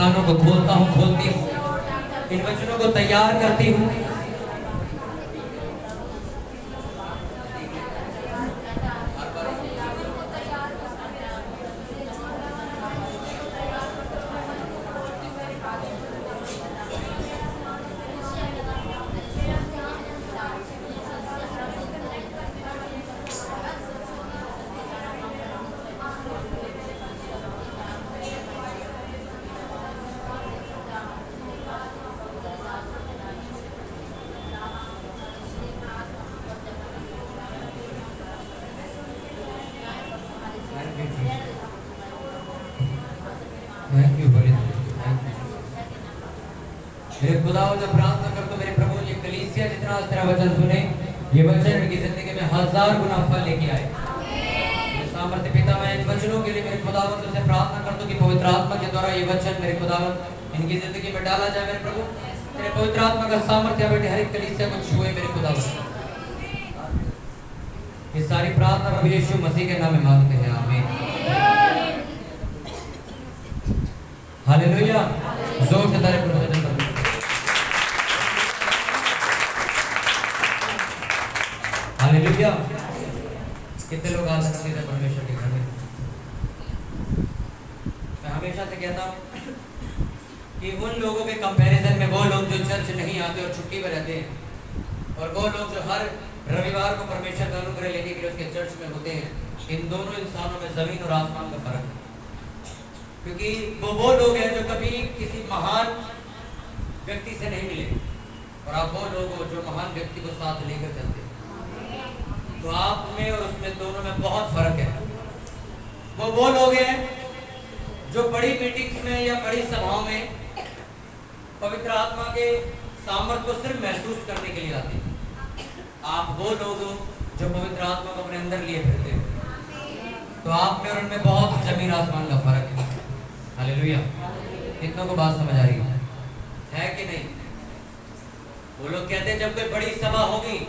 कानों को खोलता हूँ, खोलती हूँ, इन वचनों को तैयार करती हूँ। मेरे खुदा जब प्रार्थना कर तो मेरे प्रभु ये कलीसिया जितना तेरा वचन सुने, ये वचन उनकी जिंदगी में 1000 गुना फल लेके आए। सामर्थ्य पिता, मैं इन वचनों के लिए मेरे खुदावंत से प्रार्थना करता हूं कि पवित्र आत्मा के द्वारा ये वचन मेरे खुदावंत इनकी जिंदगी में डाला जाए। मेरे प्रभु तेरे पवित्र आत्मा का सामर्थ्य बेटे हर एक कलीसिया को छुए मेरे खुदावंत। ये सारी प्रार्थना प्रभु यीशु मसीह के नाम में मांगते हैं, आमीन। हालेलुया। जोर से तारीफ करो। हालेलुया। कितने लोग आ सकते हैं परमेश्वर के घर में? मैं हमेशा से कहता हूँ कि उन लोगों के कंपैरिजन में वो लोग जो चर्च नहीं आते और छुट्टी पर रहते हैं, और वो लोग जो हर रविवार को परमेश्वर का अनुग्रह लेने के लिए उसके चर्च में होते हैं, इन दोनों इंसानों में जमीन और आसमान का फर्क है। क्योंकि वो लोग हैं जो कभी किसी महान व्यक्ति से नहीं मिले, और आप वो लोग हो जो महान व्यक्ति को साथ लेकर चलते हैं। तो आप में और उसमें दोनों में बहुत फर्क है। वो लोग हैं जो बड़ी मीटिंग्स में या बड़ी सभाओं में पवित्र आत्मा के सामर्थ्य को सिर्फ महसूस करने के लिए आते हैं। आप वो लोग हो जो पवित्र आत्मा को अपने अंदर लिए फिरते हो। तो आप में और उनमें बहुत जमीन आसमान का फर्क है। हालेलुया। कितनों को बात समझ आ रही है कि नहीं? वो लोग कहते हैं जब कोई बड़ी सभा होगी,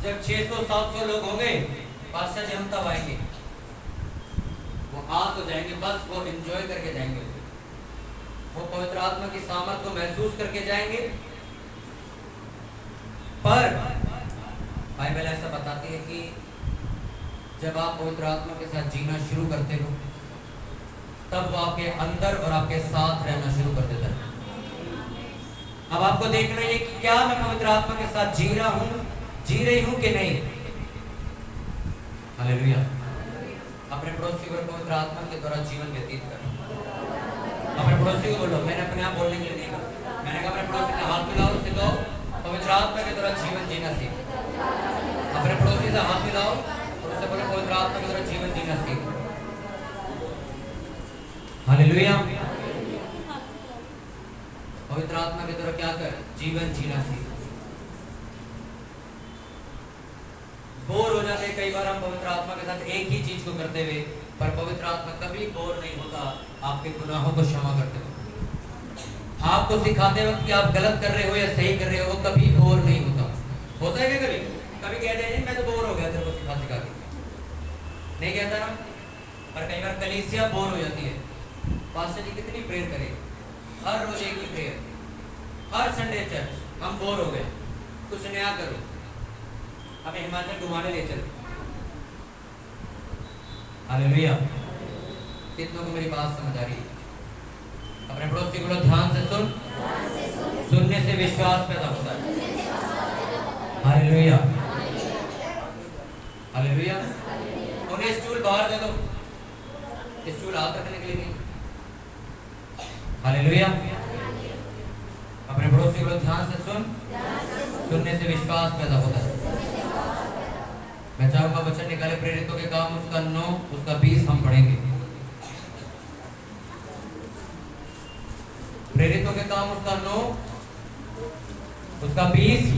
जब 600-700 लोग होंगे, पास्टर जी हम तब आएंगे। वो आ तो जाएंगे, बस वो एंजॉय करके जाएंगे, वो पवित्र आत्मा की सामर्थ को महसूस करके जाएंगे। पर बाइबल ऐसा बताती है कि जब आप पवित्र आत्मा के साथ जीना शुरू करते हो, तब वो आपके अंदर और आपके साथ रहना शुरू कर देता है। अब आपको देखना है कि क्या मैं पवित्र आत्मा के साथ जी रहा हूं, जी रही हूं कि नहीं। हालेलुया। अपने पड़ोसी को पवित्र आत्मा के द्वारा जीवन व्यतीत करो। अपने पड़ोसी को बोलो, मैंने अपने आप बोलने के लिए नहीं कहा, मैंने कहा अपने पड़ोसी से हाथ मिलाओ, उससे कहो पवित्र आत्मा के द्वारा जीवन जीना सीख। अपने पड़ोसी से हाथ मिलाओ और उससे बोलो पवित्र आत्मा के द्वारा जीवन जीना सीख। हालेलुया। पवित्र आत्मा के द्वारा क्या कर? जीवन जीना सीख। बोर हो जाते कई बार हम पवित्र आत्मा के साथ एक ही चीज को करते हुए, पर पवित्र आत्मा कभी बोर नहीं होता आपके गुनाहों को क्षमा करते वक्त, आपको सिखाते वक्त कि आप गलत कर रहे हो या सही कर रहे हो, वो कभी बोर नहीं होता। होता है क्या? कभी कभी कहते हैं मैं तो बोर हो गया तेरे को सिखा के, नहीं कहता ना? पर कई बार कलीसिया बोर हो जाती है। पास्टर जी कितनी प्रेयर करें, हर रोज एक ही प्रेयर, हर संडे चर्च, हम बोर हो गए, कुछ नया करो, हमें हिमाचल घुमाने ले चलो। हालेलुया। कितनों को मेरी बात समझ आ रही है? अपने पड़ोसी को ध्यान से सुन, सुनने से विश्वास पैदा होता है। हालेलुया। हालेलुया। उन्हें स्टूल बाहर दे दो, स्टूल हाथ रखने के लिए नहीं। हालेलुया। अपने पड़ोसी को ध्यान से सुन, सुनने से विश्वास पैदा होता है। मैं चाहूंगा वचन निकाले प्रेरितों के काम उसका 9 उसका 20 हम पढ़ेंगे। प्रेरितों के काम उसका 9 उसका 20।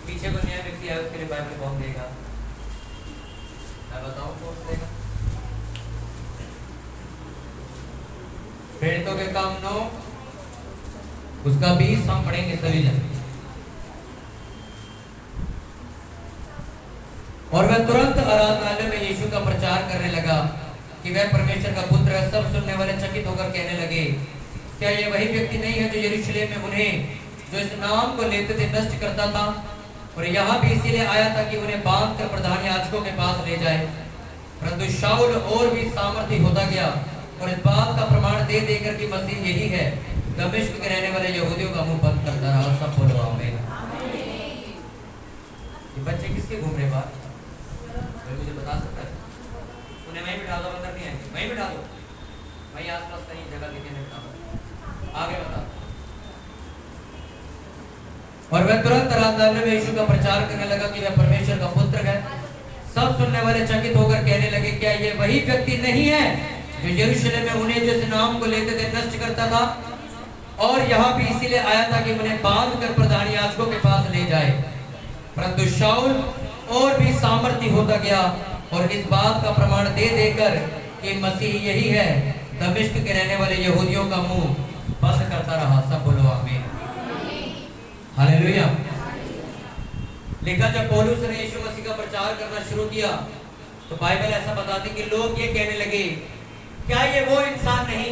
पीछे को नया व्यक्ति है, उसके लिए बाइबल कौन देगा? मैं बताऊं कौन देगा? प्रेरितों के काम 9 उसका 20 हम पढ़ेंगे सभी जन। और वह तुरंत आराधनालय में यीशु का प्रचार करने लगा कि वह परमेश्वर का पुत्र है। सब सुनने वाले चकित होकर कहने लगे क्या ये वही व्यक्ति नहीं है जो यरूशलेम में उन्हें जो इस नाम को लेते थे नष्ट करता था, और यहाँ भी इसीलिए आया था कि उन्हें बांध कर प्रधान याजकों के पास ले जाए। परंतु शाऊल और भी सामर्थी होता गया और इस बात का प्रमाण दे देकर कि मसीह यही है, दमिश्क के रहने वाले यहूदियों का मुंह बंद करता रहा। सब बोलो आमीन। ये बच्चे किसके घूम रहे बाहर? कोई मुझे बता सकता है? उन्हें वहीं बिठा दो, अंदर नहीं आएंगे, वहीं बिठा दो, वहीं आसपास कहीं जगह दिखे नहीं, बिठा दो, आगे बता। और वह तुरंत आराधनालय में यीशु का प्रचार करने लगा कि वह परमेश्वर का पुत्र है। सब सुनने वाले चकित होकर कहने लगे, क्या ये वही व्यक्ति नहीं है जो यरूशलेम में उन्हें जो इस नाम को लेते थे नष्ट करता था, और यहाँ भी इसीलिए आया था कि उन्हें बांध कर प्रधान याजकों के पास ले जाए। परंतु शाऊल और भी सामर्थी होता गया और इस बात का प्रमाण दे देकर कि मसीह यही है, दमिश्क के रहने वाले यहूदियों का मुंह बंद करता रहा। सब बोलो आमीन। हालेलुया। लिखा जब पौलुस ने यीशु मसीह का प्रचार करना शुरू किया तो बाइबल ऐसा बताती कि लोग ये कहने लगे, क्या ये वो इंसान नहीं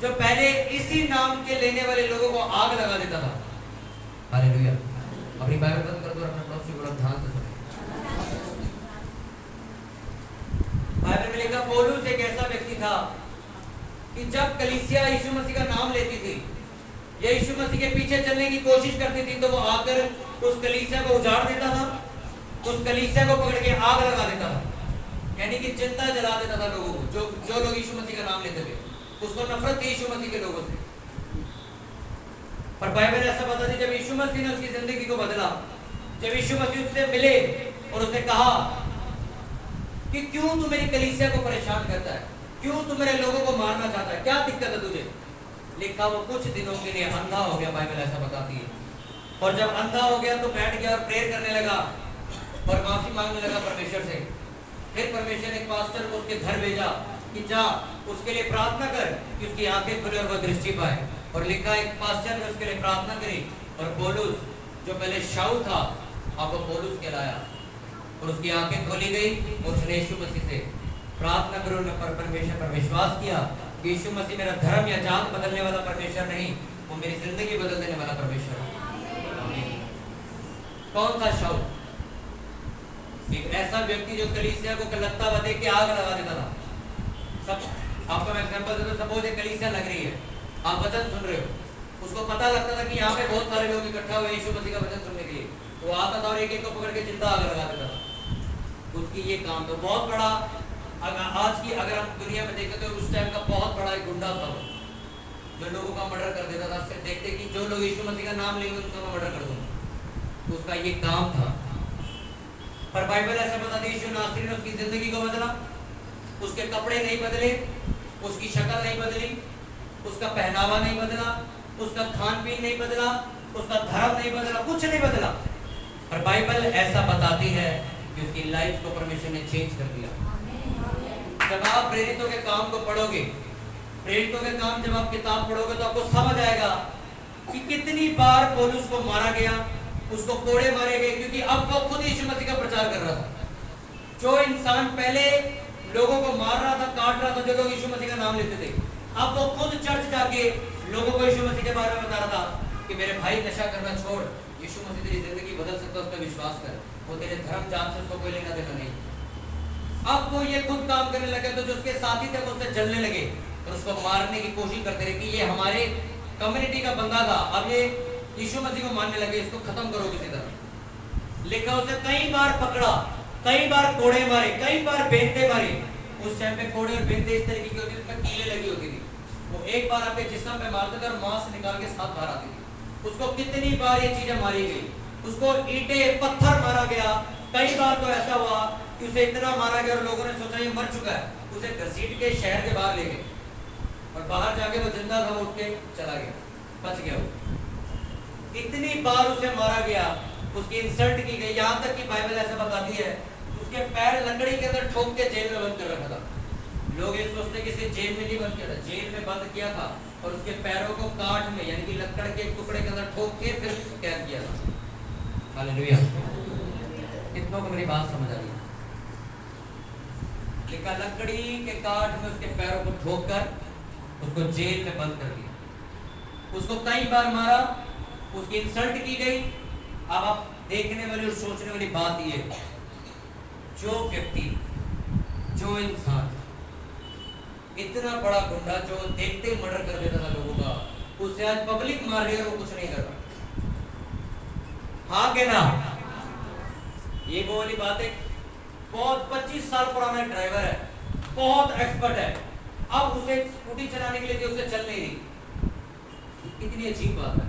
जो पहले इसी नाम के लेने वाले लोगों को आग लगा देता था? हालेलुया। अपनी बाइबल बंद कर दो, अपना पड़ोसी को ध्यान से सुनो। बाइबल में लिखा पौलुस एक ऐसा व्यक्ति था कि जब कलीसिया यीशु मसीह का नाम लेती थी या यीशु मसीह के पीछे चलने की कोशिश करती थी तो वो आकर उस कलीसिया को उजाड़ देता था, उस कलीसिया को पकड़ के आग लगा देता था, यानी कि जिंदा जला देता था लोगों को। जो लोग यीशु मसीह का नाम लेते थे, उसको नफरत थी यीशु मसीह के लोगों से। पर बाइबल ऐसा बताती जब यीशु मसीह ने उसकी जिंदगी को बदला, जब यीशु मसीह उससे मिले और उसने कहा कि क्यों तू मेरी कलीसिया को परेशान करता है, क्यों तू मेरे लोगों को मारना चाहता है, क्या दिक्कत है तुझे? लिखा वो कुछ दिनों के लिए अंधा हो गया, बाइबल ऐसा बताती है। और जब अंधा हो गया तो बैठ गया और प्रेयर करने लगा और माफी मांगने लगा परमेश्वर से। फिर परमेश्वर ने एक पास्टर को उसके घर भेजा कि जा उसके लिए प्रार्थना कर कि उसकी आंखें खुले और वह दृष्टि पाए। और लिखा एक पास्टर ने उसके लिए प्रार्थना करी और पौलुस जो पहले शाऊल था अब वो पौलुस कहलाया और उसकी आंखें खोली गई और उसने यीशु मसीह से प्रार्थना कर परमेश्वर पर विश्वास किया कि यीशु मसीह मेरा धर्म या जात बदलने वाला परमेश्वर नहीं, वो मेरी जिंदगी बदल देने वाला परमेश्वर है। कौन था शाऊल? एक ऐसा व्यक्ति जो कलीसिया को कलत्ता बदे के आग लगा देता था। सब आपको मैं एग्जांपल देता हूं, सपोज एक कलीसिया लग रही है, आप वचन सुन रहे हो, उसको पता लगता था कि यहाँ पे बहुत सारे लोग इकट्ठा हुए यीशु मसीह का वचन सुनने के लिए, वो आता था और एक एक को पकड़ के जिंदा आग लगा देता था। उसकी ये काम तो बहुत बड़ा, आज की अगर हम दुनिया में देखें तो उस टाइम का बहुत बड़ा एक गुंडा था जो लोगों का मर्डर कर देता था। फिर देखते कि जो लोग यीशु मसीह का नाम लेंगे उनका मैं मर्डर कर दूंगा, उसका ये काम था। पर बाइबल ऐसा बताती है यीशु नासरी ने उसकी जिंदगी को बदला, उसके कपड़े नहीं बदले, उसकी शक्ल नहीं बदली, उसका पहनावा नहीं बदला, उसका खान पीन नहीं बदला, उसका धर्म नहीं बदला, कुछ नहीं बदला। पर बाइबल ऐसा बताती है कि उसकी लाइफ को परमेश्वर ने चेंज कर दिया। जब आप प्रेरितों के काम को पढ़ोगे, प्रेरितों के काम जब आप किताब पढ़ोगे तो आपको समझ आएगा कि कितनी बार पौलुस को मारा गया, उसको कोड़े मारे गए, क्योंकि अब वो खुद यीशु मसीह का प्रचार कर रहा था। जो इंसान पहले लोगों को मार रहा था, काट रहा था, जो लोग यीशु मसीह का नाम लेते थे, अब वो खुद चर्च जाके लोगों को यीशु मसीह के बारे में बता रहा था कि मेरे भाई नशा करना छोड़, यीशु मसीह तेरी जिंदगी बदल सकता है, उस पर विश्वास कर, वो तेरे धर्म जात से उसको कोई लेना देना नहीं। अब वो ये खुद काम करने लगे तो जो उसके साथी थे वो उससे जलने लगे और उसको मारने की कोशिश करते रहे कि ये हमारे कम्युनिटी का बंदा था, अब ये यीशु मसीह को मानने लगे, इसको खत्म करो किसी तरह। लिखा उसे कई बार पकड़ा, कई बार कोड़े मारे, कई बार बेंते मारे। उस टाइम पे कोड़े और बेंते इस तरीके की होती थी, उसमें कीलें लगी होती थी, वो एक बार आपके जिस्म पे मारते थे और मांस निकाल के साथ बाहर आती थी। उसको कितनी बार ये चीजें मारी गई, उसको ईंटे पत्थर मारा गया। कई बार तो ऐसा हुआ कि उसे इतना मारा गया और लोगों ने सोचा ये मर चुका है, उसे घसीट के शहर के बाहर ले गए और बाहर जाके वो जिंदा था, वो उठ के चला गया, बच गया वो। इतनी बार उसे मारा गया, उसकी इंसल्ट की गई, यहाँ तक कि बाइबल ऐसा बताती है उसके पैर लकड़ी के अंदर ठोक के जेल में बंद कर रखा था। लोग ये सोचते कि इसे जेल में नहीं बंद किया था, जेल में बंद किया था और उसके पैरों को काट में यानी कि लकड़ के टुकड़े के अंदर ठोक के फिर कैद किया था। हालेलुया। कितनों को मेरी बात समझ आ रही है? लिखा लकड़ी के काट में उसके पैरों को ठोक कर उसको जेल में बंद कर दिया। उसको कई बार मारा, उसकी इंसल्ट की गई। अब आप देखने वाली और सोचने वाली बात ये, जो व्यक्ति, जो इंसान इतना बड़ा गुंडा जो देखते ही मर्डर कर देता था लोगों का, उसे आज पब्लिक मार रही है और वो कुछ नहीं कर रहा। हाँ के ना? ये वो वाली बात है। बहुत 25 साल पुराना ड्राइवर है, बहुत एक्सपर्ट है, अब उसे स्कूटी चलाने के लिए उसे चल नहीं रही। कितनी अजीब बात है।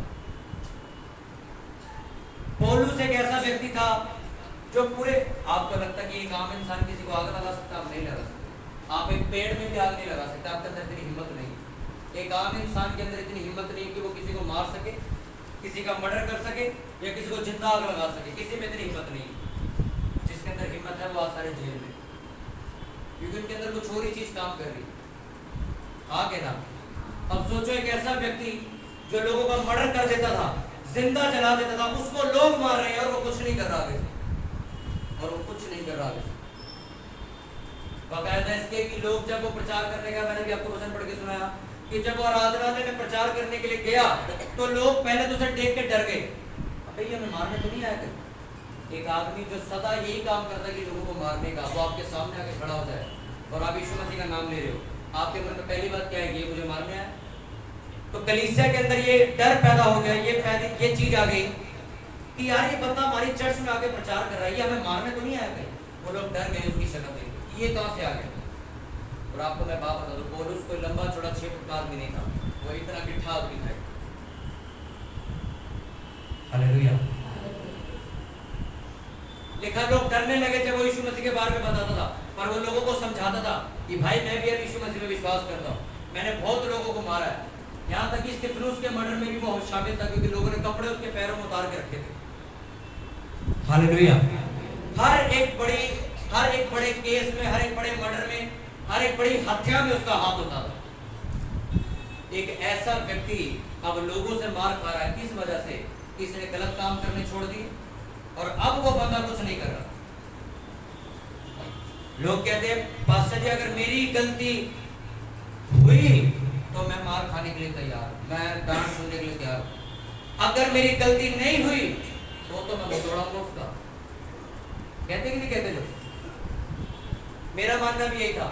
पौलुस एक ऐसा व्यक्ति था जो पूरे, आपको लगता है कि एक आम इंसान किसी को आग लगा सकता, आप नहीं लगा सकते। आप एक पेड़ में भी आग नहीं लगा सकते, आपके अंदर इतनी हिम्मत नहीं। एक आम इंसान के अंदर इतनी हिम्मत नहीं कि वो किसी को मार सके, किसी का मर्डर कर सके या किसी को जिंदा आग लगा सके। किसी में इतनी हिम्मत नहीं। जिसके अंदर हिम्मत है वो आज सारे जेल में, क्योंकि उनके अंदर कुछ और ही चीज काम कर रही। आगे ना, अब सोचो एक ऐसा व्यक्ति जो लोगों का मर्डर कर देता था, जिंदा जला देता था, उसको लोग मार रहे हैं और वो कुछ नहीं कर रहा आगे से, और वो कुछ नहीं कर रहा आगे से। बाकायदा इसके कि लोग जब वो प्रचार करने का, मैंने भी आपको वचन पढ़ के सुनाया कि जब वो आराधनालय में प्रचार करने के लिए गया तो लोग पहले तो उसे देख के डर गए, अबे ये हमें मारने तो नहीं आया थे। एक आदमी जो सदा यही काम करता है कि लोगों को मारने का, वो आपके सामने आके खड़ा हो जाए और आप यीशु मसीह का नाम ले रहे हो, आपके मन में पहली बात क्या है? ये मुझे मारने आया। तो कलीसिया के अंदर ये डर पैदा हो गया, ये चीज आ गई कि यार ये बंदा हमारी चर्च में आके प्रचार कर रहा है, ये हमें मारने तो नहीं आया कहीं। वो लोग डर गए उसकी शक्ल देख के, ये कहां से आ गया। और आपको मैं बात बता दूं, पौलुस कोई लंबा चौड़ा 6 फुट का आदमी नहीं था, वो इतना गिट्ठा आदमी था। हालेलुया। लिखा लोग डरने लगे जब वो यीशु मसीह के बारे में बताता था, पर वो लोगों को समझाता था कि भाई मैं भी अब यीशु मसीह में विश्वास करता हूँ, मैंने बहुत लोगों को मारा है। यहाँ तक कि स्तिफनुस के मर्डर में भी वो शामिल था, क्योंकि लोगों ने कपड़े उसके पैरों में उतार के रखे थे। हालेलुया। हर एक बड़े केस में, हर एक बड़े मर्डर में, हर एक बड़ी हत्या में उसका हाथ होता था। एक ऐसा व्यक्ति अब लोगों से मार खा रहा है, किस वजह से? किसी ने गलत काम करने छोड़ दिए और अब वो बंदा कुछ नहीं कर रहा। लोग कहते हैं पास्टर जी अगर मेरी गलती हुई तो मैं मार खाने के लिए तैयार, मैं डांट सुनने के लिए तैयार, अगर मेरी गलती नहीं हुई तो मैं दौड़ाऊंगा उसका। कहते कि नहीं कहते? जो मेरा मानना भी यही था,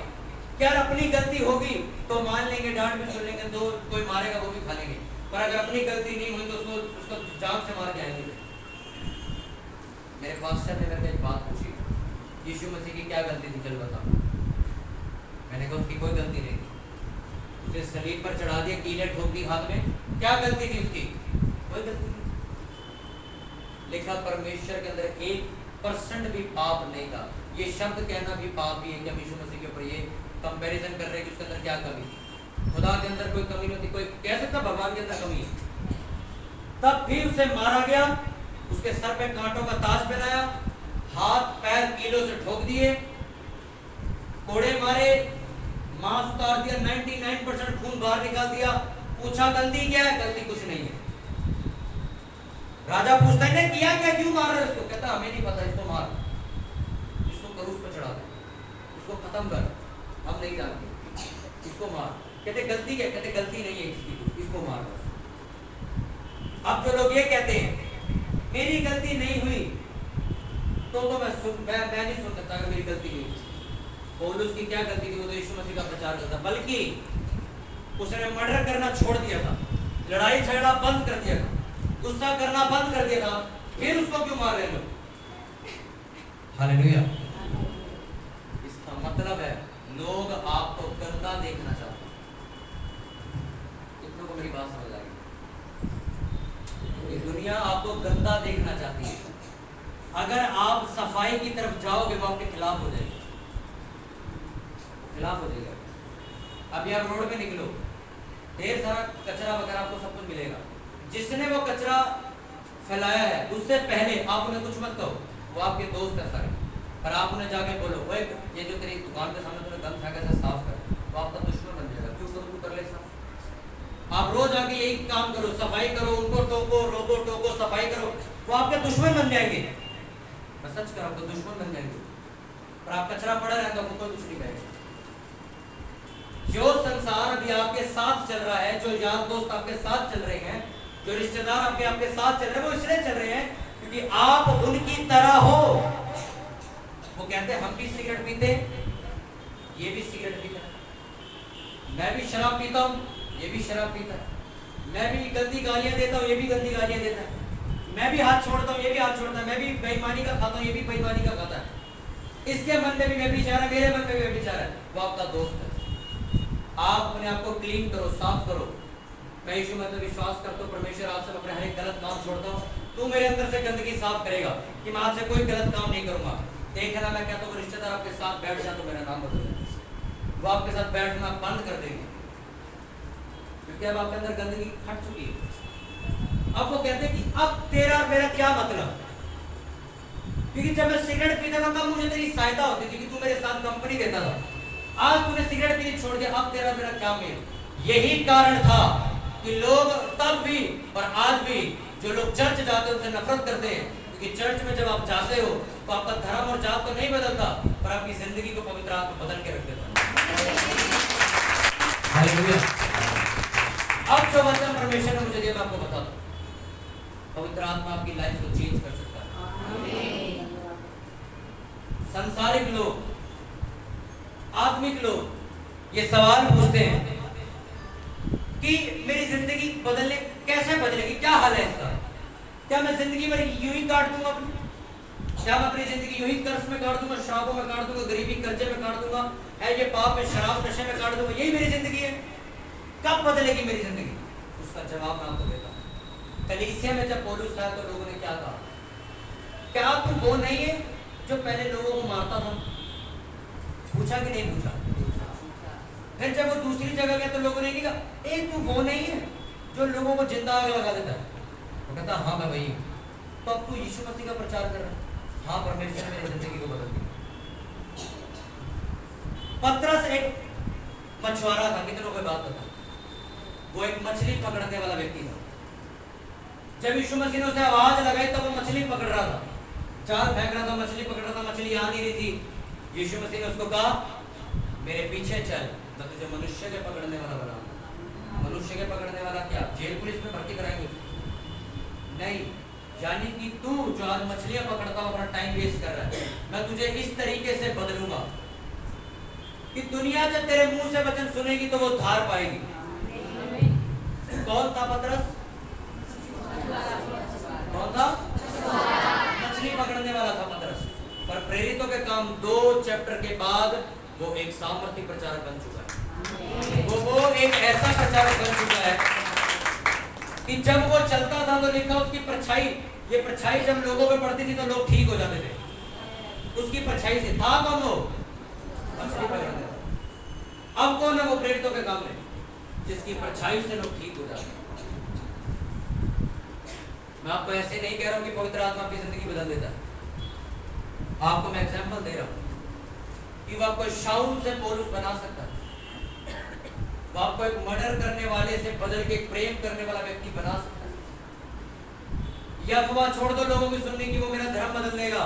क्या अपनी गलती होगी तो मान लेंगे, डांट भी सुन लेंगे, तो कोई मारेगा वो भी खा लेंगे, पर अगर अपनी गलती नहीं हुई तो उसको जान से मार के आएंगे। मेरे पास्टर ने मेरे को एक बात पूछी, यीशु मसीह की क्या गलती थी, चल बता। मैंने कहा उसकी कोई गलती नहीं थी, उसे सलीब पर चढ़ा दिया, कीलें ठोक दी हाथ में, क्या गलती थी उसकी? कोई गलती नहीं। लिखा परमेश्वर के अंदर 1% भी पाप नहीं था। ये शब्द कहना भी पाप ही है कि हम यीशु मसीह के ऊपर ये कंपैरिजन कर रहे हैं कि उसके अंदर क्या कमी थी। खुदा के अंदर कोई कमी नहीं थी, कोई कह सकता भगवान के अंदर कमी है। तब भी उसे मारा गया, उसके सर पे कांटों का ताज पहनाया, हाथ पैर कीलों से ठोक दिए, कोड़े मारे, मांस उतार दिया, 99% खून बाहर निकाल दिया। पूछा गलती क्या है? गलती कुछ नहीं है। राजा पूछता है किया क्या, क्यों मार रहे इसको? कहता हमें नहीं पता, इसको मार, इसको क्रूस पर चढ़ा दे, इसको खत्म कर, हम नहीं जानते, इसको मार। कहते गलती क्या? कहते गलती नहीं है इसकी, इसको मार बस। अब जो लोग ये कहते हैं मेरी गलती नहीं हुई तो मैं नहीं सुन सकता अगर मेरी गलती नहीं हुई। पौलुस की क्या गलती थी? वो तो यीशु मसीह का प्रचार करता, बल्कि उसने मर्डर करना छोड़ दिया था, लड़ाई झगड़ा बंद कर दिया था, गुस्सा करना बंद कर दिया था, फिर उसको क्यों मार रहे लोग? हालेलुया। इसका मतलब है लोग आपको गंदा देखना चाहते हैं। कितनों को मेरी बात समझ आ गई? ये दुनिया आपको गंदा देखना चाहती है। अगर आप सफाई की तरफ जाओगे वो आपके खिलाफ हो जाएगी, खिलाफ हो जाएगा। अब यार रोड पे निकलो, ढेर सारा कचरा वगैरह आपको सब कुछ मिलेगा, जिसने वो कचरा फैलाया है उससे पहले आप उन्हें कुछ मत कहो, वो आपके दोस्त है सारे, पर आप उन्हें जाके बोलो ओए ये जो तेरी दुकान के सामने तूने गंद फेंका है साफ कर, वो आपका दुश्मन बन जाएगा। क्यों करो? तू कर ले साफ। आप रोज आके यही काम करो, सफाई करो, उनको टोको, रोको टोको, सफाई करो, वो आपके दुश्मन बन जाएंगे। मैं सच कर, आपको दुश्मन बन जाएंगे। पर आप कचरा पड़ा रहता है, कोई कुछ नहीं कहेगा। जो संसार अभी आपके साथ चल रहा है, जो यार दोस्त आपके साथ चल रहे हैं, जो रिश्तेदार आपके साथ चल रहे हैं, वो इसलिए चल रहे हैं क्योंकि आप उनकी तरह हो। वो कहते हैं हम भी सिगरेट पीते, ये भी सिगरेट पीता है, मैं भी शराब पीता हूँ, ये भी शराब पीता है, मैं भी गंदी गालियां देता हूँ, ये भी गंदी गालियां देता है, मैं भी हाथ छोड़ता हूँ, ये भी हाथ छोड़ता है, मैं भी बेईमानी का खाता हूँ, ये भी बेईमानी का खाता है, इसके मन में भी व्यभिचार है, मेरे मन में भी व्यभिचार है। वो आपका दोस्त है। आप अपने आप को क्लीन करो, साफ करो। मैं यीशु में तो विश्वास करता हूँ, परमेश्वर आपसे अपने हर एक गलत काम छोड़ता हूँ, तू मेरे अंदर से गंदगी साफ करेगा कि मैं आज से कोई गलत काम नहीं करूंगा। देखना, मैं कहता हूँ रिश्तेदार आपके साथ बैठ जाए तो मेरा नाम बदल जाए, वो आपके साथ बैठना बंद कर देंगे क्योंकि अब आपके अंदर गंदगी हट चुकी है। अब वो कहते हैं कि अब तेरा मेरा क्या मतलब, क्योंकि जब मैं सिगरेट पीता था तब मुझे तेरी सहायता होती थी कि तू मेरे साथ कंपनी देता था, आज तूने सिगरेट पीनी छोड़ दिया, अब तेरा मेरा क्या मेल। यही कारण था कि लोग तब भी और आज भी जो लोग चर्च जाते हैं उनसे नफरत करते हैं, क्योंकि चर्च में जब आप जाते हो तो आपका धर्म और जात तो नहीं बदलता, पर आपकी जिंदगी को पवित्र आत्मा बदल के रख देता है। हालेलुया। अब जो वचन परमेश्वर ने मुझे दिया मैं आपको बता दूं, पवित्र आत्मा आपकी लाइफ को चेंज कर सकता है। संसारिक लोग, आत्मिक लोग ये सवाल पूछते हैं कि मेरी जिंदगी बदलने कैसे बदलेगी, क्या हाल है इसका, क्या मैं जिंदगी भर यूं ही काट दूंगा अपनी, क्या मैं अपनी जिंदगी यूं ही कर्ज में काट दूंगा, शराबों में काट दूंगा, गरीबी कर्जे में काट दूंगा, है ये पाप में शराब नशे में काट दूंगा, यही मेरी जिंदगी है, कब बदलेगी मेरी जिंदगी। उसका जवाब मैं आपको देता हूं। कलीसिया में जब पौलुस आया तो लोगों ने क्या कहा, क्या तुम वो नहीं है जो पहले लोगों को मारता था? पूछा कि नहीं पूछा? फिर जब वो दूसरी जगह गया तो लोगों ने कहा, ए तू वो नहीं है जो लोगों को जिंदा आग लगा देता है? वो कहता हाँ मैं वही हूँ। तो अब तू यीशु मसीह का प्रचार कर रहा है? हाँ, परमेश्वर ने मेरी जिंदगी को बदल दिया। पतरस एक मछुआरा था, कितनों को बात पता, वो एक मछली पकड़ने वाला व्यक्ति था। जब यीशु मसीह ने उसे आवाज लगाई तो वो मछली पकड़ रहा था, जाल फेंक रहा था, मछली पकड़ रहा था, मछली आ नहीं रही थी। यीशु मसीह ने उसको कहा मेरे पीछे चल, मैं तुझे मनुष्य के पकड़ने वाला बनाऊंगा। मनुष्य के पकड़ने वाला क्या, जेल पुलिस में भर्ती कराएंगे उसको? नहीं, यानी कि तू जो आज मछलियां पकड़ता हुआ अपना टाइम वेस्ट कर रहा है, मैं तुझे इस तरीके से बदलूंगा कि दुनिया जब तेरे मुंह से वचन सुनेगी तो वो धार पाएगी। कौन था पतरस? कौन था? मछली पकड़ने वाला था पतरस। पर प्रेरितों के काम 2 चैप्टर के बाद वो एक सामर्थ्य प्रचारक बन चुका है। वो एक ऐसा प्रचारक बन चुका है कि जब वो चलता था तो लिखा उसकी परछाई, ये परछाई जब लोगों पे पड़ती थी तो लोग ठीक हो जाते थे, उसकी परछाई से। था कौन वो? मछली पकड़ने वाला। अब कौन है वो प्रेरितों के काम में, जिसकी परछाई से लोग ठीक हो जाते हैं। मैं आपको ऐसे नहीं कह रहा हूं कि पवित्र आत्मा आपकी जिंदगी बदल देता है, आपको मैं एग्जांपल दे रहा हूं कि वो आपको शाऊल से पौलुस बना सकता है, वो आपको एक मर्डर करने वाले से बदल के एक प्रेम करने वाला व्यक्ति बना सकता है। या अफवाह छोड़ दो लोगों की सुनने की वो मेरा धर्म बदल देगा।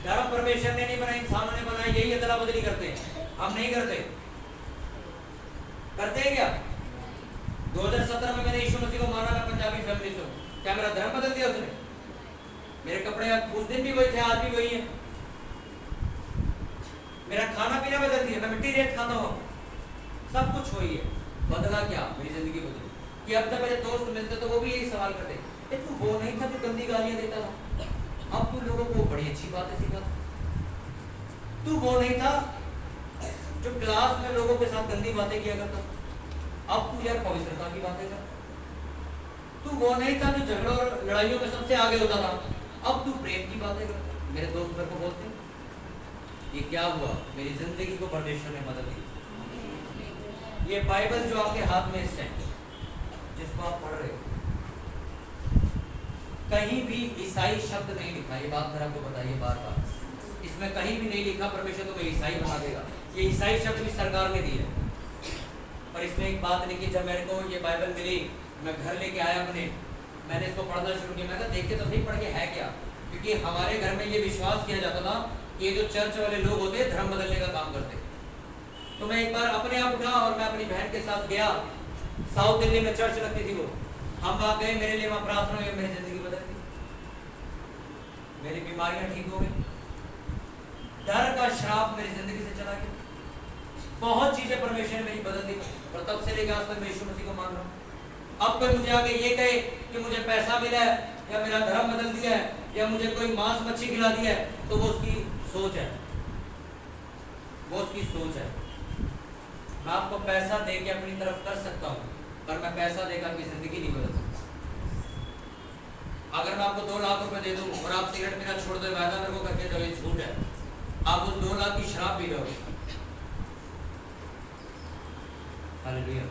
धर्म परमेश्वर ने नहीं बनाया, इंसानों ने बनाया, यही अदला बदली करते हैं, हम नहीं करते। करते हैं क्या? 2017 में मैंने यीशु मसीह को माना, मैं पंजाबी फैमिली से हूं, क्या मेरा धर्म बदल दिया उसने? मेरे कपड़े उस दिन भी वही थे, आज भी वही है। मेरा खाना पीना बदल दिया, मैं मिट्टी रेत खाता हूँ, सब कुछ वही है। बदला क्या? मेरी जिंदगी बदली कि अब जब मेरे दोस्त मिलते तो वो भी यही सवाल करते, तू वो नहीं था जो गंदी गालियां देता था, अब तू लोगों को बड़ी अच्छी बातें सिखाता। तू वो नहीं था जो क्लास में लोगों के साथ गंदी बातें किया करता, अब तू यार पवित्रता की बातें कर। तू वो नहीं था जो झगड़ों और लड़ाइयों में सबसे आगे होता था, अब तू प्रेम की बातें करता। मेरे दोस्त मेरे को बोलते ये क्या हुआ, मेरी जिंदगी को परमेश्वर ने मदद दी। ये बाइबल जो आपके हाथ में इस टाइम जिसको आप पढ़ रहे हो, कहीं भी ईसाई शब्द नहीं लिखा, ये बात मेरे आपको बताइए बार बार, इसमें कहीं भी नहीं लिखा परमेश्वर तुम्हें ईसाई बना देगा। ये ईसाई शब्द भी सरकार ने दी है। पर इसमें एक बात नहीं कि जब मेरे को ये बाइबल मिली, मैं घर लेके आया अपने, मैंने इसको पढ़ना शुरू किया, मैं कहा देखते तो सही पढ़ के है क्या, क्योंकि हमारे घर में ये विश्वास किया जाता था कि ये जो चर्च वाले लोग होते हैं धर्म बदलने का काम करते। तो मैं एक बार अपने आप उठा और मैं अपनी बहन के साथ गया। साउथ दिल्ली में चर्च लगती थी वो, हम वहां गए, मेरे लिए वहां प्रार्थना हुई, मेरी जिंदगी बदल गई, मेरी बीमारियां ठीक हो गई, डर का श्राप मेरी जिंदगी से चला गया, बहुत चीजें परमेश्वर ने मेरी बदल दी। और तब से लेकर आज तक मैं यीशु मसीह को मान रहा हूँ। अब कोई मुझे आगे ये कहे कि मुझे पैसा मिला है या मेरा धर्म बदल दिया है या मुझे कोई मांस मच्छी खिला दिया है, तो वो उसकी सोच है, वो उसकी सोच है। मैं आपको पैसा दे के अपनी तरफ कर सकता हूँ, पर मैं पैसा देकर आपकी जिंदगी नहीं बदल सकता। अगर मैं आपको 2 लाख रुपए दे दूं और आप सिगरेट पीना छोड़ दो, वायदा मेरे को करके जाओ, ये झूठ है, आप उस 2 लाख की शराब पी लोगे। हालेलुया।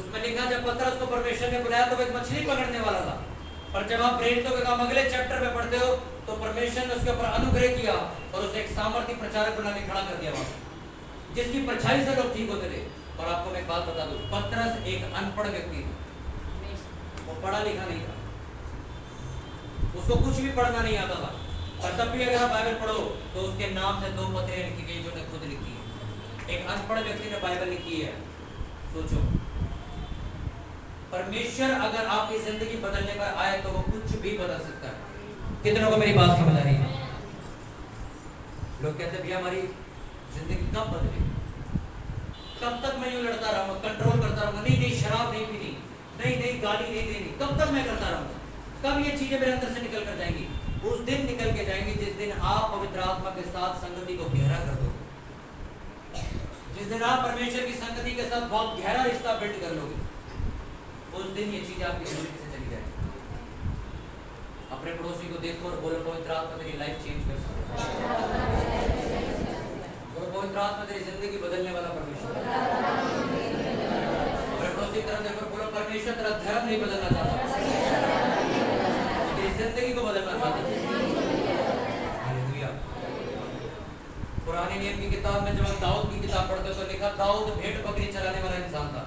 उसमें लिखा जब पतरस को परमेश्वर ने बुलाया तो वो एक मछली पकड़ने वाला था, पर जब आप प्रेरितों के काम अगले चैप्टर में पढ़ते हो तो परमेश्वर ने उसके ऊपर अनुग्रह किया और उसे एक सामर्थी प्रचारक बना के खड़ा कर दिया वहां, जिसकी परछाई से लोग ठीक होते थे। और आपको मैं एक बात बता दूं, पतरस एक अनपढ़ व्यक्ति था, वो पढ़ा लिखा नहीं था, उसको कुछ भी पढ़ना नहीं आता था, और तब भी अगर आप बाइबल पढ़ो तो उसके नाम से 2 पत्रें लिखी गई जो उसने खुद लिखी है। एक अनपढ़ व्यक्ति ने बाइबल लिखी है। सोचो, परमेश्वर अगर आपकी जिंदगी बदलने पर आए तो वो कुछ भी बदल सकता है। कितनों को मेरी बात समझ आ रही है? लोग कहते भैया हमारी जिंदगी कब बदले, कब तक मैं यूं लड़ता रहूंगा, कंट्रोल करता रहूंगा, नहीं नहीं शराब नहीं पीनी, नहीं नहीं गाली नहीं देनी, कब तक मैं करता रहूंगा, कब ये चीजें मेरे अंदर से निकल कर जाएंगी? उस दिन निकल के जाएंगी जिस दिन आप पवित्र आत्मा के साथ संगति को गहरा कर दोगे, जिस दिन आप परमेश्वर की संगति के साथ बहुत गहरा रिश्ता बिल्ड कर लोगे, उस दिन ये चीज आपकी जिंदगी से चली जाएगी। अपने पड़ोसी को देखो और बोलो पवित्र आत्मा तेरी लाइफ चेंज कर सकता है, पवित्र आत्मा तेरी जिंदगी बदलने वाला परमेश्वर। अपने पड़ोसी की तरफ देखो, बोलो परमेश्वर तेरा धर्म नहीं बदलना चाहता, तेरी जिंदगी को बदलना चाहता है। हालेलुया। पुराने नियम की किताब में जब हम दाऊद की किताब पढ़ते तो लिखा दाऊद भेड़ बकरी चराने वाला इंसान था,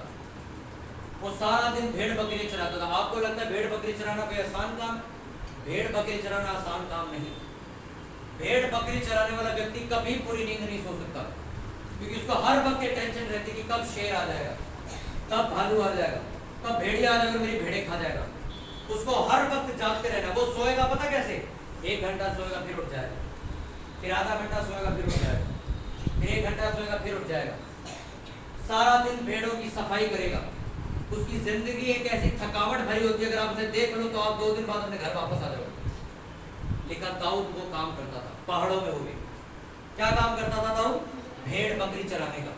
वो सारा दिन भेड़ बकरी चराता था। आपको लगता है भेड़ बकरी चराना कोई आसान काम? भेड़ बकरी चराना आसान काम नहीं। भेड़ बकरी चराने वाला व्यक्ति कभी पूरी नींद नहीं सो सकता, क्योंकि उसको हर वक्त ये टेंशन रहती कि कब शेर आ जाएगा, कब भालू आ जाएगा, कब भेड़िया आ जाएगा, मेरी भेड़ें खा जाएगा। उसको हर वक्त जागते रहना। वो सोएगा पता कैसे? 1 घंटा सोएगा फिर उठ जाएगा, फिर आधा घंटा सोएगा फिर उठ जाएगा, फिर 1 घंटा सोएगा फिर उठ जाएगा। सारा दिन भेड़ों की सफाई करेगा। उसकी जिंदगी एक ऐसी थकावट भरी होती है, अगर आप उसे देख लो तो आप 2 दिन बाद अपने घर वापस आ जाओगे। लेकिन दाऊद वो काम करता था पहाड़ों में। वो भी क्या काम करता था दाऊद? भेड़ बकरी चराने का।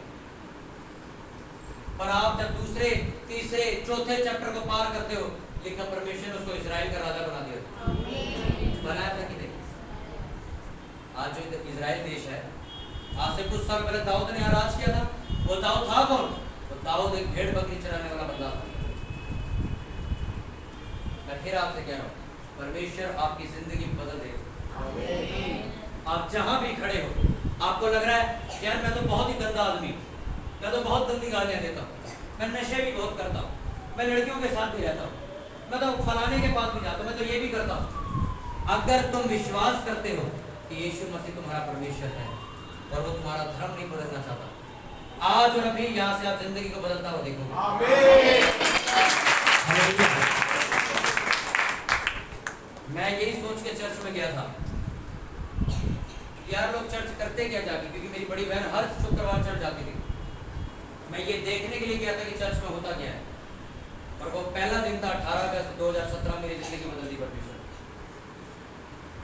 पर आप जब दूसरे तीसरे चौथे चैप्टर को पार करते हो, लिखा परमेश्वर ने उसको इजराइल का राजा बना दिया। बनाया था कि नहीं? आज जो इजराइल देश है, आज से कुछ साल पहले दाऊद ने यहाँ राज किया था। वो दाऊद था कौन? तो दाऊद एक भेड़ बकरी चराने वाला बंदा था। मैं फिर आपसे कह रहा हूँ, परमेश्वर आपकी जिंदगी बदल देगा। आप जहां भी खड़े हो, आपको लग रहा है यार मैं तो बहुत ही गंदा आदमी हूँ, मैं तो बहुत गंदी गालियां देता हूँ, मैं नशे भी बहुत करता हूँ, मैं लड़कियों के साथ भी रहता हूँ, मैं तो फलाने के पास भी जाता हूँ, मैं तो ये भी करता हूँ। अगर तुम विश्वास करते हो कि यीशु मसीह तुम्हारा परमेश्वर है और वो तुम्हारा धर्म नहीं बदलना चाहता, आज और अभी यहाँ से आप जिंदगी को बदलता हुआ देखोगे। मैं यही सोच के चर्च में गया था, यार लोग चर्च करते क्या जाके, क्योंकि मेरी बड़ी बहन हर शुक्रवार चर्च जाती थी। मैं ये देखने के लिए गया था कि चर्च में होता क्या है। और वो पहला दिन था 18 अगस्त 2017। मेरी जिंदगी बदल दी परमेश्वर।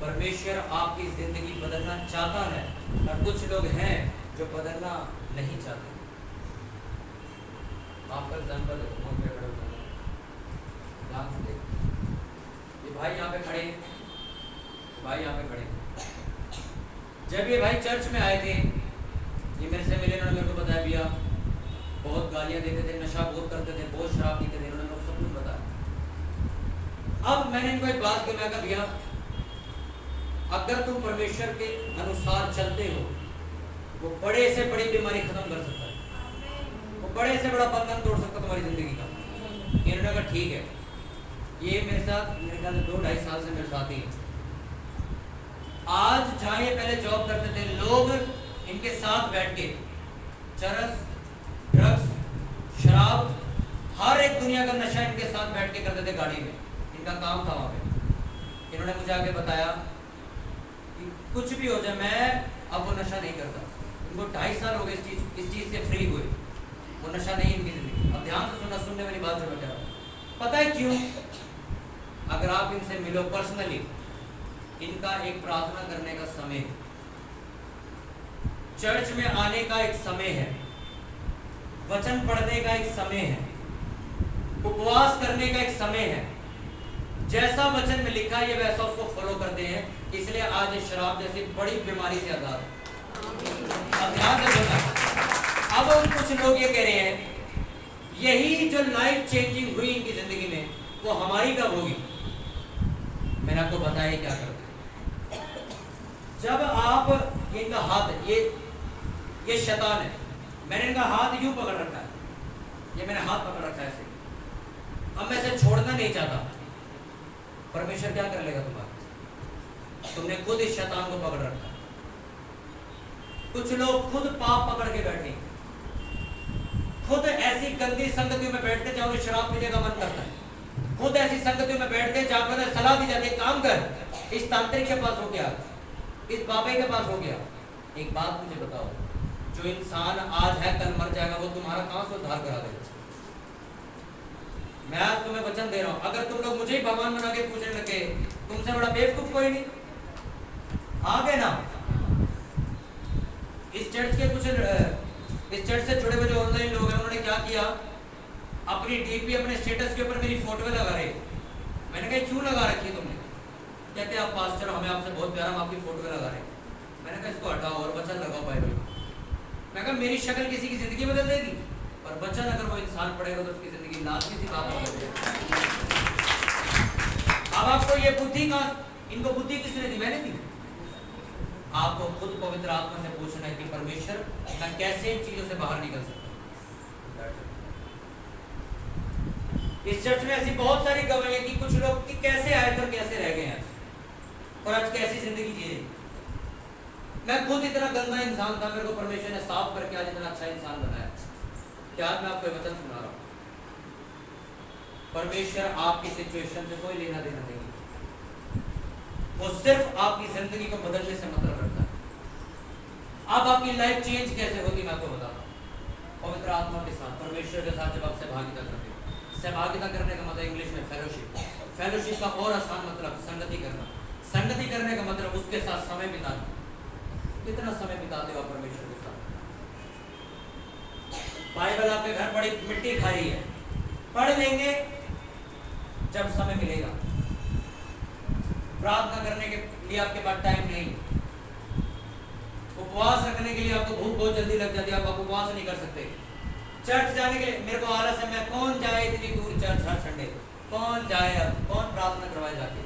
परमेश्वर आपकी जिंदगी बदलना चाहता है, और कुछ लोग हैं जो बदलना नहीं चाहते। आपका एग्जाम्पल ये भाई यहाँ पे खड़े, भाई यहाँ पे खड़े। जब ये भाई चर्च में आए थे, ये मेरे से मिले, इन्होंने मेरे को बताया भैया बहुत गालियां देते थे, नशा बहुत करते थे, बहुत शराब पीते थे, इन्होंने मेरे को सब कुछ बताया। अब मैंने इनको एक बात की, मैं कहा भैया अगर तुम परमेश्वर के अनुसार चलते हो, वो बड़े से बड़ी बीमारी खत्म कर सकता है, वो बड़े से बड़ा बंधन तोड़ सकता है तुम्हारी जिंदगी का। इन्होंने कहा ठीक है। ये मेरे साथ मेरे ख्याल से 2-2.5 साल से मेरे साथ ही है। आज जहाँ ये पहले जॉब करते थे, लोग इनके साथ बैठ के चरस, ड्रग्स, शराब, हर एक दुनिया का नशा इनके साथ बैठ के करते थे गाड़ी में। इनका काम था वहाँ पे। इन्होंने मुझे आके बताया कि कुछ भी हो जाए मैं अब वो नशा नहीं करता। इनको 2.5 साल हो गए इस चीज़ से फ्री हुए, वो नशा नहीं इनकी जिंदगी। अब ध्यान से सुनना, सुनने वाली बात जो मैं कह रहा हूँ। पता है क्यों? अगर आप इनसे मिलो पर्सनली, इनका एक प्रार्थना करने का समय है, चर्च में आने का एक समय है, वचन पढ़ने का एक समय है, उपवास करने का एक समय है। जैसा वचन में लिखा है ये वैसा उसको फॉलो करते हैं, इसलिए आज शराब जैसी बड़ी बीमारी से आजाद है। अब ध्यान से सुनना। अब कुछ लोग ये कह रहे हैं यही जो लाइफ चेंजिंग हुई इनकी जिंदगी में वो हमारी कब होगी? मैंने आपको बताया क्या करते हैं। जब आप इनका हाथ, ये शैतान है, मैंने इनका हाथ यूं पकड़ रखा है, ये मैंने हाथ पकड़ रखा है ऐसे। अब मैं इसे छोड़ना नहीं चाहता। परमेश्वर क्या कर लेगा तुम्हारा? तुमने खुद इस शैतान को पकड़ रखा है। कुछ लोग खुद पाप पकड़ के बैठे, खुद ऐसी गंदी संगतियों में बैठते जहां उन्हें शराब पीने का मन करता है, खुद ऐसी संगतियों में बैठते जहां पर उन्हें सलाह दी जाती है काम कर, इस तांत्रिक के पास हो गया, इस बाबे के पास हो गया। एक बात मुझे बताओ, जो इंसान आज है कल मर जाएगा, वो तुम्हारा कहां से उद्धार करा देगा? मैं आज तुम्हें वचन दे रहा हूं, अगर तुम लोग मुझे ही भगवान बना के पूछने लगे, तुमसे बड़ा बेवकूफ कोई नहीं। आगे ना इस चर्च से जुड़े हुए जो ऑनलाइन लोग हैं, उन्होंने क्या किया, अपनी डीपी, अपने स्टेटस के ऊपर मेरी फोटो लगा रहे। मैंने कहा क्यों लगा रखी तुमने? कहते आप पास्टर, हमें आपसे बहुत प्यार, हम आपकी फोटो लगा रहे। मैंने कहा इसको हटाओ और वचन लगाओ बाइबल। मैं कहा मेरी शक्ल किसी की जिंदगी बदल देगी, और वचन अगर वो इंसान पढ़ेगा तो उसकी जिंदगी लाजमी सी बात हो जाएगी। अब आपको ये बुद्धि कहां, इनको बुद्धि किसने दी? मैंने दी। आपको खुद पवित्र आत्मा से पूछना है कि परमेश्वर मैं कैसे इन चीजों से बाहर निकल सकता हूं। इस चर्च में ऐसी बहुत सारी गवाहियां कि कुछ लोग कि कैसे आए थे और कैसे रह गए हैं और आज कैसी जिंदगी जिए। मैं खुद इतना गंदा इंसान था, मेरे को परमेश्वर ने साफ करके आज इतना अच्छा इंसान बनाया। क्या आज मैं आपको वचन सुना रहा हूं? परमेश्वर आपकी सिचुएशन से कोई लेना देना नहीं, वो सिर्फ आपकी जिंदगी को बदलने से मतलब रखता है। अब आपकी लाइफ चेंज कैसे होगी मैं आपको बताता हूं। पवित्र आत्मा के साथ, परमेश्वर के साथ जब आप सहभागिता करते हो। सहभागिता करने का मतलब इंग्लिश में फेलोशिप। फेलोशिप का और आसान मतलब संगति करना। संगति करने का मतलब उसके साथ समय बिताना। कितना समय बिताते हो आप परमेश्वर के साथ? बाइबल आपके घर बड़ी मिट्टी खा रही है, पढ़ लेंगे जब समय मिलेगा। प्रार्थना करने के लिए आपके पास टाइम नहीं, उपवास रखने के लिए आपको भूख बहुत जल्दी लग जाती है, आप उपवास नहीं कर सकते। चर्च जाने के लिए मेरे को आलस है, मैं कौन जाए इतनी दूर चर्च हर संडे, कौन जाए, अब कौन प्रार्थना करवाए जाके।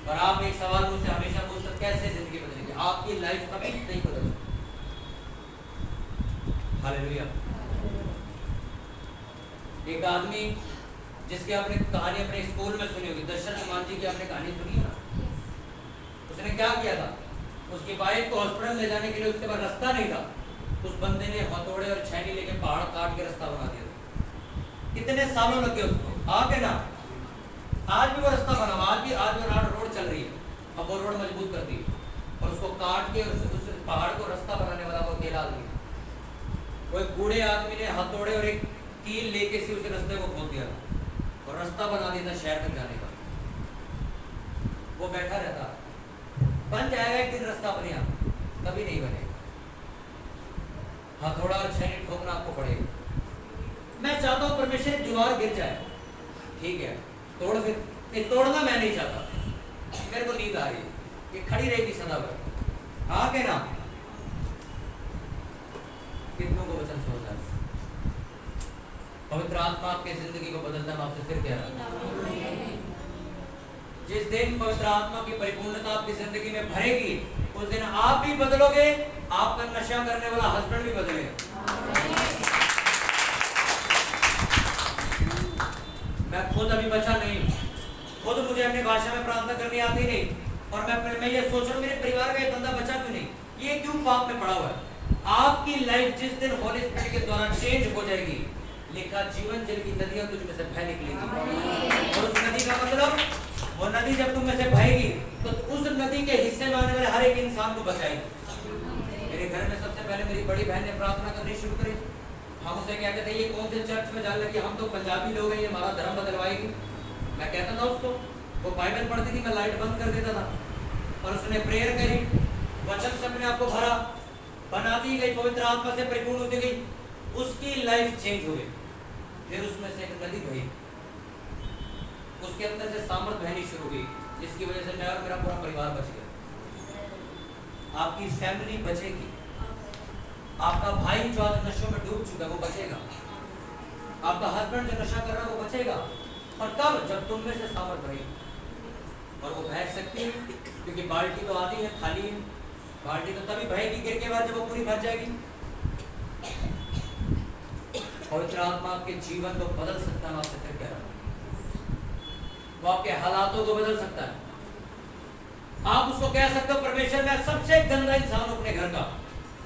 और आप एक सवाल मुझसे हमेशा पूछते कैसे जिंदगी बदलेगी? आपकी लाइफ कभी नहीं बदल सकती। हालेलुया। एक आदमी जिसकी आपने कहानी अपने स्कूल में सुनी होगी, दशरथ मान जी की आपने कहानी सुनी है ना? उसने क्या किया था? उसकी वाइफ को हॉस्पिटल ले जाने के लिए उसके पास रास्ता नहीं था, उस बंदे ने हथौड़े और छैनी लेके पहाड़ काट के रास्ता बना दिया। कितने सालों लग गए उसको, आगे ना आज भी वो रास्ता बना, आज वो रोड चल रही है। अब वो रोड मजबूत कर दी और उसको काट के उस पहाड़ को रास्ता बनाने वाला वो अकेला आदमी, वो एक बूढ़े आदमी ने हथौड़े और एक कील लेके सी उस रास्ते को खोद दिया और रास्ता बना दिया था शहर तक जाने का। वो बैठा रहता, बन जाएगा एक दिन रास्ता अपने आप, कभी नहीं बनेगा। हथौड़ा और छैनी ठोकना आपको पड़ेगा। मैं चाहता हूं परमेश्वर दीवार गिर जाए, ठीक है तोड़, फिर नहीं तोड़ना मैं नहीं चाहता, मेरे को नींद आ रही है, ये खड़ी रहेगी सदा भर। आगे ना कितनों को वचन सोचना है, पवित्र आत्मा आपके जिंदगी को बदलता है। आपसे फिर कह रहा हूं, जिस दिन पवित्र आत्मा की परिपूर्णता आपकी जिंदगी में भरेगी उस दिन आप भी बदलोगे, आपका नशा करने वाला हस्बैंड भी बदलेगा। मैं खुद अभी बचा नहीं, खुद मुझे अपनी भाषा में प्रार्थना करनी आती नहीं, और मैं ये सोच रहा हूँ मेरे परिवार का एक बंदा बचा क्यों नहीं। ये क्यों पाप में पड़ा हुआ है? आपकी लाइफ जिस दिन होली स्पिरिट के द्वारा चेंज हो जाएगी, लिखा जीवन जल की नदियां तुझ में से बह निकलेगी। और उस नदी का मतलब, वो नदी जब तुम में से बहेगी तो उस नदी के हिस्से में आने वाले हर एक इंसान को बचाएगी। मेरे घर में सबसे पहले मेरी बड़ी बहन ने प्रार्थना करनी शुरू करी। हम उसे कहते थे ये कौन से चर्च में जाने लगी, हम तो पंजाबी लोग हैं, ये हमारा धर्म बदलवाएगी। मैं कहता था उसको, वो बाइबल पढ़ती थी, मैं लाइट बंद कर देता था। और उसने प्रेयर करी, वचन से अपने आप को भरा, बनाती गई, पवित्र आत्मा से परिपूर्ण होती गई, उसकी लाइफ चेंज हो गई। फिर उसमें से एक नदी बही, उसके अंदर से सामर्थ बहनी शुरू हुई, जिसकी वजह से मैं और मेरा पूरा परिवार बच गया। आपकी फैमिली बचेगी, आपका भाई जो आज नशों में डूब चुका है वो बचेगा, आपका हस्बैंड जो नशा कर रहा है वो बचेगा। और तब जब तुम में से सामर्थ बहेगी, और वो बह सकती है क्योंकि बाल्टी तो आधी है, खाली है। बाल्टी तो तभी बहेगी गिर के बाद जब वो पूरी भर जाएगी। पवित्र आत्मा आपके जीवन को बदल सकता है। आपसे फिर कह रहा हूं, वो आपके हालातों को बदल सकता है। आप उसको कह सकते हो, परमेश्वर मैं सबसे गंदा इंसान हूं अपने घर का,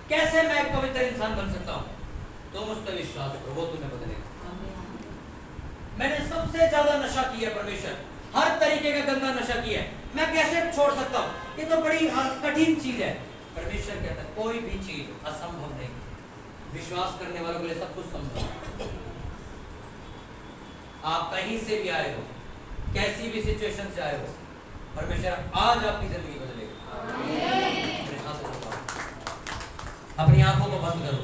कैसे मैं एक पवित्र इंसान बन सकता हूं? तुम उस पर विश्वास करो, वो तुम्हें बदलेगा। मैंने सबसे ज्यादा नशा किया परमेश्वर, हर तरीके का गंदा नशा किया है, मैं कैसे छोड़ सकता हूं? ये तो बड़ी कठिन चीज है। परमेश्वर कहता है कोई भी चीज असंभव नहीं, विश्वास करने वालों के लिए सब कुछ संभव है। आप कहीं से भी आए हो, कैसी भी सिचुएशन से आए हो, परमेश्वर आज आपकी जिंदगी बदलेगा। अपनी आंखों को बंद करो,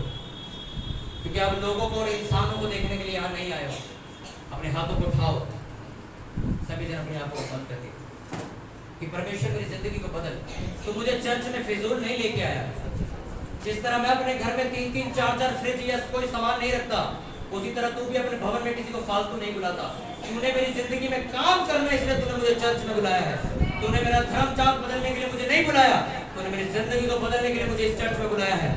क्योंकि आप लोगों को और इंसानों को देखने के लिए यहाँ नहीं आए हो। अपने हाथों को उठाओ, सभी दिन अपनी आंखों को बंद करके कि परमेश्वर मेरी जिंदगी को बदल। तो मुझे चर्च में फिजूल नहीं लेके आया। जिस तरह मैं अपने घर में 3-3, 4-4 फ्रिज या कोई सामान नहीं रखता, उसी तरह तू भी अपने भवन में किसी को फालतू नहीं बुलाता। तूने मेरी जिंदगी में काम करना इसलिए तूने मुझे चर्च में बुलाया है। तूने मेरा धर्म चार्ट बदलने के लिए मुझे नहीं बुलाया, तूने मेरी जिंदगी को बदलने के लिए मुझे इस चर्च में बुलाया है।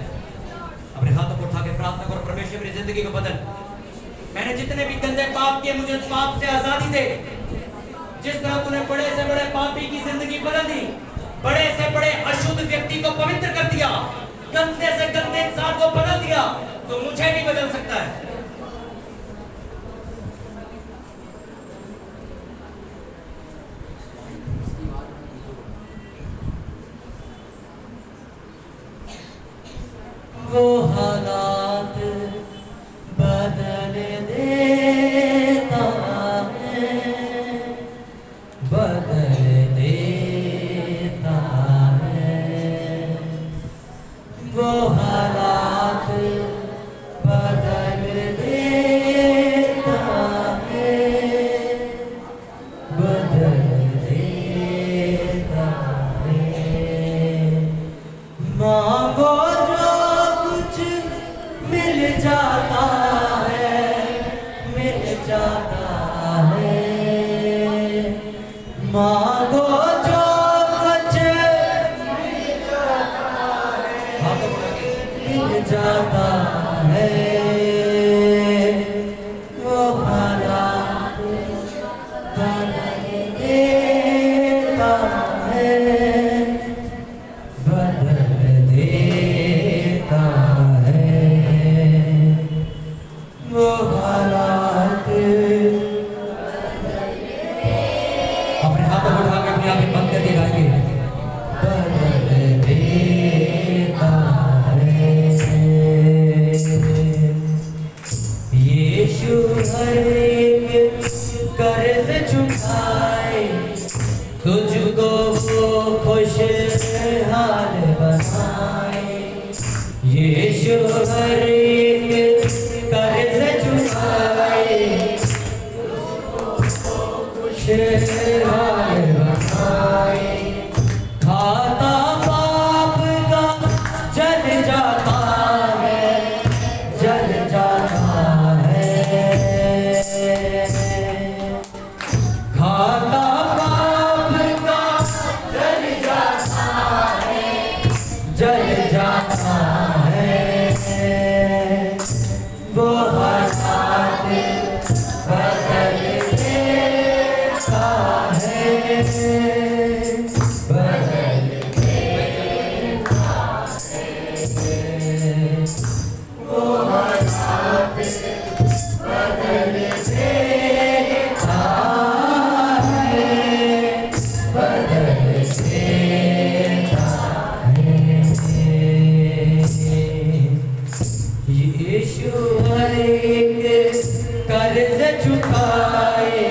अपने हाथों को उठा के प्रार्थना करो, परमेश्वर मेरी जिंदगी को बदल। मैंने जितने भी गंदे पाप किए, मुझे उस पाप से आजादी दे। जिस तरह तूने बड़े से बड़े पापी की जिंदगी बदल दी, बड़े से बड़े अशुद्ध व्यक्ति को पवित्र कर दिया, गंदे से गंदे इंसान को बदल दिया, तो मुझे भी बदल सकता है। वो हालात बदल देता है, बदल देता है। वो हालात बदल देता है, बदल देता है। मांगो मिल जाता है, मिल जाता है। मांगो जो कुछ मिल जाता है, मिल जाता है। वो हालात बदल देता है, बदल देता है। वो हालात अपने हाथों को उठा के अपने आप ही बंद करके गाएंगे, बदल देता है। यीशु हर एक कर्ज चुकाए, तुझको वो खुशहाल बनाए। यीशु हर एक कर्ज चुकाए, खुशहाल बनाए। खाता पाप का जल जाता है, जल जाता है। खाता पाप का जल जाता है, जल जाता है। वो हालात बदल देता है, बदल देता है। हर एक कर्ज चुकाए,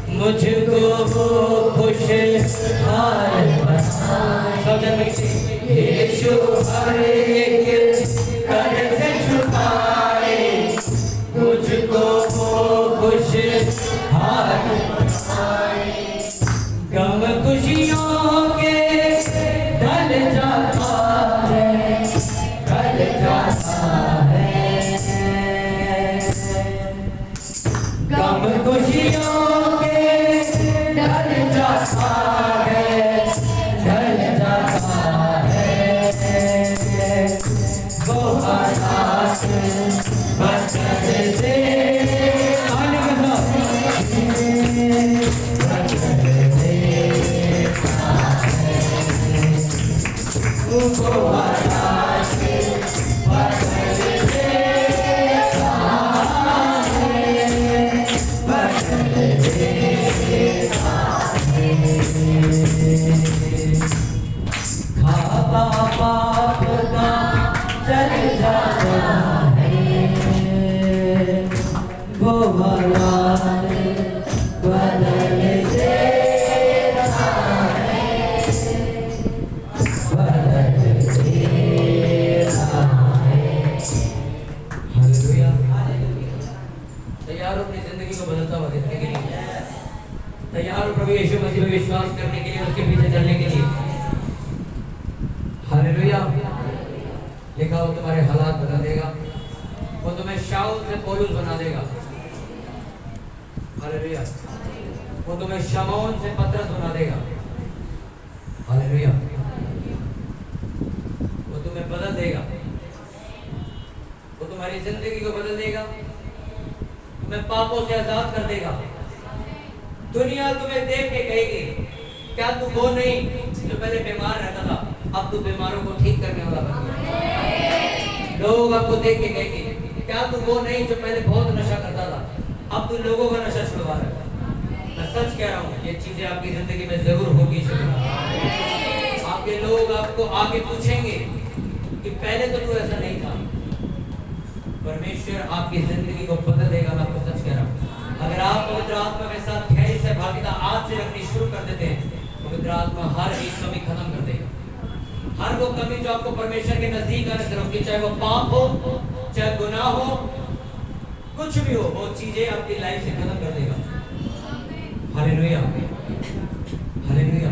मुझको वो खुशहाल बनाए। सब जन मिलके यीशु हर एक कर्ज चुकाए, मुझको वो खुशहाल बनाए। गम खुशियों के ढल जाता है, ढल जाता है। गम खुशियों के ढल जाता है, ढल जाता है। वो हालात बदल दे, आने के साथ बदल देता है। वो हालात बदल देता है, बदल देता है। खाबा पाप का चल जाता है, वो हालात बदल देता है, बदल देता है। हालेलुया। तैयार हो अपनी जिंदगी को बदलता हुआ देखने के लिए? तैयार हो प्रभु यीशु मसीह में विश्वास करने के लिए, उसके पीछे चलने के लिए? हालेलुया। लिखा वो तुम्हारे हालात बदल देगा, वो तुम्हें शाऊल से पौलुस बना देगा। हालेलुया। वो तुम्हें शमौन से पतरस बना देगा। हालेलुया। वो तुम्हें बदल देगा, वो तुम्हारी जिंदगी को बदल देगा, तुम्हें पापों से आजाद कर देगा। दुनिया तुम्हें देख के कहेगी, क्या तू वो नहीं जो पहले बीमार रहता था, अब तू बीमारों को ठीक करने वाला बन गया। लोग आपको देख के कहेंगे, क्या तू वो नहीं जो पहले बहुत नशा करता था, अब तू लोगों का नशा छुड़वा रहा है। मैं सच कह रहा हूँ, ये चीजें आपकी जिंदगी में जरूर होगी। आपके लोग आपको आगे पूछेंगे कि पहले तो तू ऐसा नहीं था। परमेश्वर आपकी जिंदगी को बदल देगा। मैं आपको सच कह रहा हूँ, अगर आप पवित्र आत्मा के साथ गहरी सहभागिता आज से रखनी शुरू कर देते हैं, पवित्र आत्मा हर एक कमी खत्म कर देगा। हर वो कमी जो आपको परमेश्वर के नजदीक आने से रोकती, चाहे वो पाप हो, चाहे गुनाह हो, कुछ भी हो, वो चीजें आपकी लाइफ से खत्म कर देगा। Hallelujah, hallelujah.